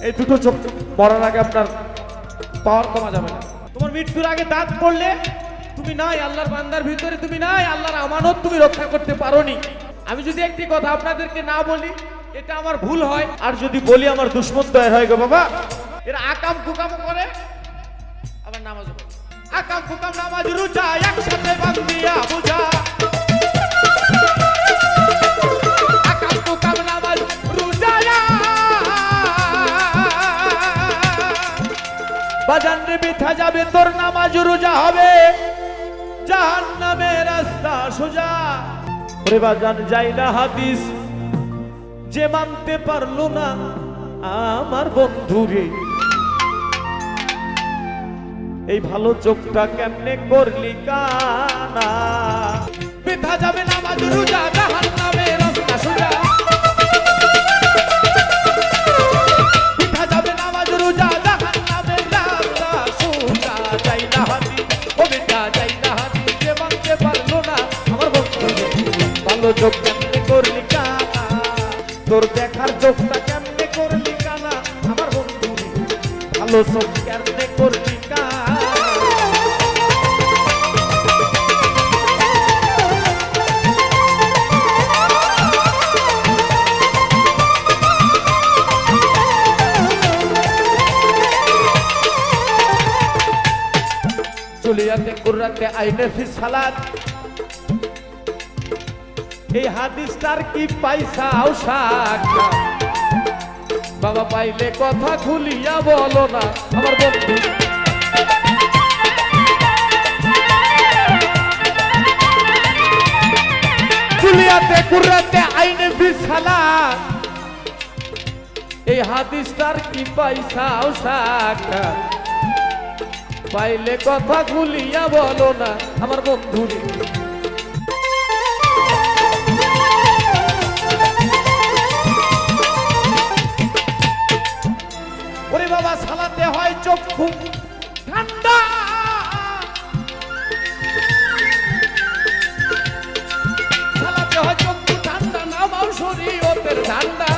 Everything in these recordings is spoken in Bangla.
এই দুটো চোখ মরার আগে আপনার পাওয়ার কমা যাবে না। তোমার মৃত্যুর আগে দাঁত পড়লে তুমি নাই আল্লাহর বান্দার ভিতরে, তুমি নাই আল্লাহর আমানত তুমি রক্ষা করতে পারোনি। আমি যদি একটি কথা আপনাদেরকে না বলি এটা আমার ভুল হয়, আর যদি বলি আমার দুশ্মন তৈরি হয় গো বাবা। এরা আকাম কুকাম করে আবার নামাজ পড়ে, আকাম কুকাম নামাজ রোজা একসাথে বান্দিয়া বুঝা, আকাম কুকাম নামাজ রোজা বাজান রে বিথা যাবে তোর নামাজ রোজা হবে জাহান্নামের রাস্তা সোজা। ওরে বাজান যাই না হাদিস যে মানতে পারলো না আমার বন্ধুরে, এই ভালো চোখটা কেমনে করলি কানা, বিথা যাবে নামাজ রোজা জাহান্নামের রাস্তা সোজা, বিথা যাবে নামাজ রোজা জাহান্নামের রাস্তা সোজা। যাই না হাদিস ও বিথা যাই না হাদিস যে মানতে পারলো না আমার বন্ধুরে, ভালো চোখ কেমনে করলি কানা, তোর দেখার চোখটা কেমনে করলি কানা আমার বন্ধুরে, ভালো চোখ কেমনে করলি কানা। চলিয়াতে কুররাতে আইনে ফি সালাত, এই হাদিসটার কি পয়সা আউসাকা বাবা, পাইলে কথা খুলিয়া বলো না আমার বন্ধু। চলিয়াতে কুররাতে আইনে ফি সালাত, এই হাদিসটার কি পয়সা আউসাকা, পাইলে কথা খুলিয়া বলো না আমার বন্ধু। ওরে বাবা সালাতে হয় চক্ষু ঠান্ডা, সালাতে হয় চক্ষু ঠান্ডা, নামাও শরীয়তের ঠান্ডা।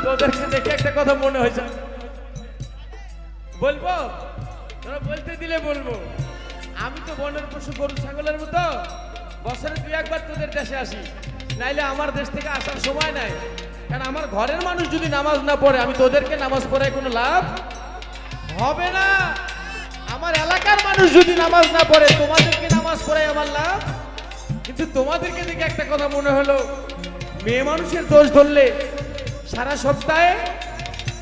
তোদেরকে দেখে একটা কথা মনে হয়েছে, বলবো তোরা বলতে দিলে বলবো। আমি তো বনের পশু গরু ছাগলের মতো বছরে 2 একবার তোদের দেশে আসি, নাইলে আমার দেশ থেকে আসার সময় নাই। কারণ আমার ঘরের মানুষ যদি নামাজ না পড়ে আমি তোদেরকে নামাজ পড়ায় কোনো লাভ হবে না। আমার এলাকার মানুষ যদি নামাজ না পড়ে তোমাদেরকে নামাজ পড়ায় আমার লাভ। কিন্তু তোমাদেরকে দেখে একটা কথা মনে হলো, মেয়ে মানুষের দোষ ধরলে সারা সপ্তাহে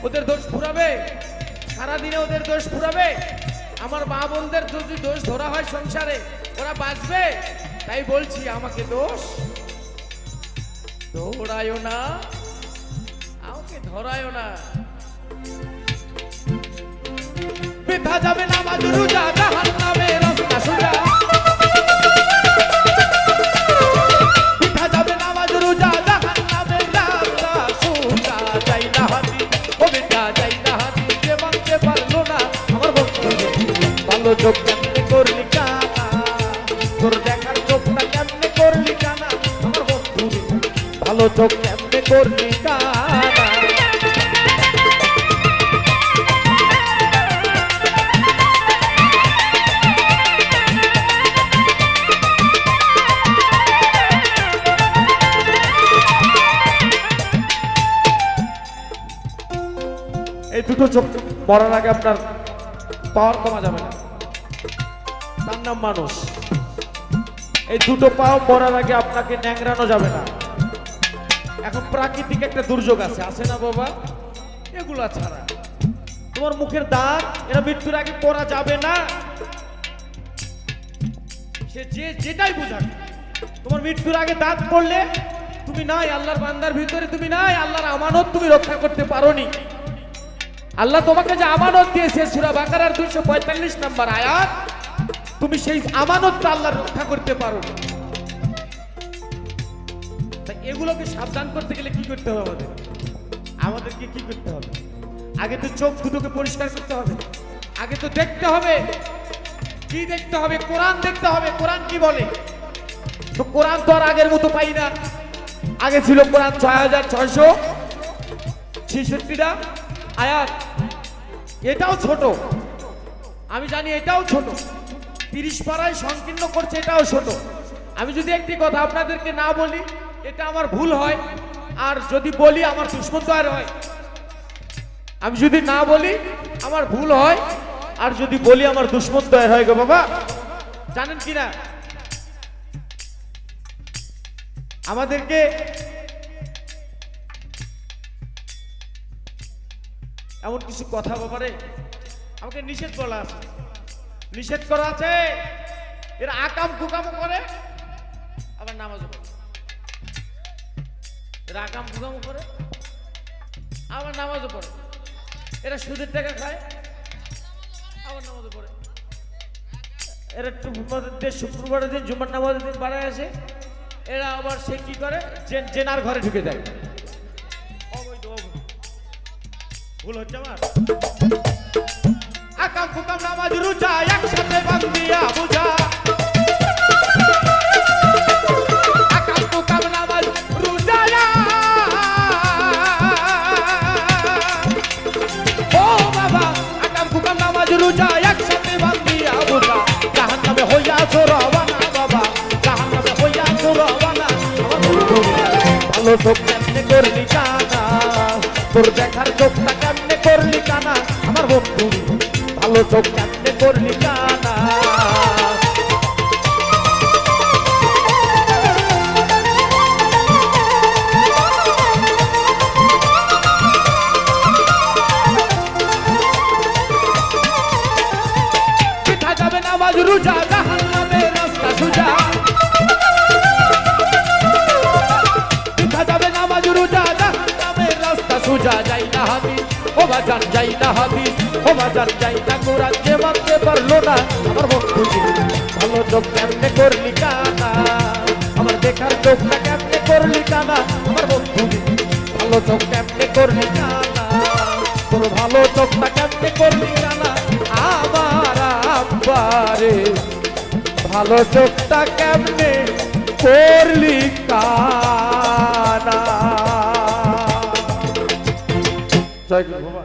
ওদের দোষ ফুরাবে, সারাদিনে ওদের দোষ ফুরাবে। আমার মা বোনদের যদি দোষ ধরা হয় সংসারে ওরা বাঁচবে। তাই বলছি আমাকে দোষ ধরায়ও না, আমাকে ধরায়ও না। বিথা যাবে নামাজ রোজা জাহান্নামের রাস্তা সোজা, বিথা যাবে নামাজ রোজা জাহান্নামের রাস্তা সোজা। যাই না হাদিস ও বিথা যাই না হাদিস যে মানতে পারলো না আমার বন্ধুরে, ভালো চোখ কেমনে করলি কানা, তোর দেখার চোখটা কেমনে করলি কানা আমার বন্ধুরে, ভালো চোখ কেমনে করলি কানা। এই দুটো চোখ মরার আগে আপনার পাওয়ার কমা যাবে না, তার নাম মানুষ। এই দুটো পাও মরার আগে আপনাকে ন্যাংরানো যাবে না। এখন প্রাকৃতিক একটা দুর্যোগ আছে, আছে না বাবা? এগুলা ছাড়া তোমার মুখের দাঁত এরা মৃত্যুর আগে পড়া যাবে না। সে যেটাই বুঝাক, তোমার মৃত্যুর আগে দাঁত পড়লে তুমি নাই আল্লাহর বান্দার ভিতরে, তুমি নাই আল্লাহর আমানত তুমি রক্ষা করতে পারোনি। আল্লাহ তোমাকে যে আমানত দিয়েছে সূরা বাকারার 245 নম্বর আয়াত, তুমি সেই আমানতটা আল্লাহ রক্ষা করতে পারো। তাই এগুলোকে সাবধান করতে গেলে কি করতে হবে আমাদেরকে কি করতে হবে? আগে তো চোখ দুটোকে পরিষ্কার করতে হবে, আগে তো দেখতে হবে। কি দেখতে হবে? কোরআন দেখতে হবে। কোরআন কি বলে? তো কোরআন তো আর আগের মতো পাই না। আগে ছিল কোরআন 6666টা আয়াত, এটাও ছোট, আমি জানি এটাও ছোট, 30 পারায় সংকীর্ণ করছে, এটাও ছোট। আমি যদি একটি কথা আপনাদেরকে না বলি এটা আমার ভুল হয়, আর যদি বলি আমার দুশ্মন তৈরি হয়। আমি যদি না বলি আমার ভুল হয়, আর যদি বলি আমার দুশ্মন তৈরি হয় গো বাবা। জানেন কিনা আমাদেরকে এমন কিছু কথা ব্যাপারে আমাকে নিষেধ করা আছে, নিষেধ করা আছে। এরা আকাম কুকামও করে আবার নামাজও পড়ে, এরা আকাম কুকামও করে আবার নামাজও পড়ে, এরা সুদের টাকা খায় আবার নামাজও পড়ে, এরা শুক্রবারের দিন জুমার নামাজের দিন বাড়ায় আসে, এরা আবার সে কি করে জেনার ঘরে ঢুকে যায়। অবৈধ অবৈধ ভুল হচ্ছে আমার। আকাম কুকাম নামাজ রোজা একসাথে বান্ধিয়া বুঝা, আকাম কুকাম নামাজ রোজা ও বাবা, আকাম কুকাম নামাজ রোজা একসাথে বান্ধিয়া বুঝা, জাহান্নামে হইয়াছো রওয়ানা বাবা, জাহান্নামে হইয়াছো রওয়ানা। ভালো চোখ কেমনে করলি কানা, তোর দেখার চোখটা কেমনে করলি কানা আমার বন্ধু, ভালো চোখ কেমনে করলি কানা। পিঠা যাবে নামাজ রোজা, জাহান্নামে রাস্তা সোজা, পিঠা যাবে নামাজ রোজা, জাহান্নামে রাস্তা সোজা। যাই না হাদিস ও বাজান, যাই না হাদিস ও বাজান, যাই না কোরআন, যে মানতে পারলো না আমার বন্ধু, ভালো চোখ কেমনে করলি কানা, আমার দেখার চোখটা কেমনে করলি কানা আমার বন্ধু, ভালো চোখ কেমনে করলি কানা, তোর ভালো চোখটা কেমনে করলি কানা আমার আব্বারে, ভালো চোখটা কেমনে করলি কানা। জয় গুরু বাবা।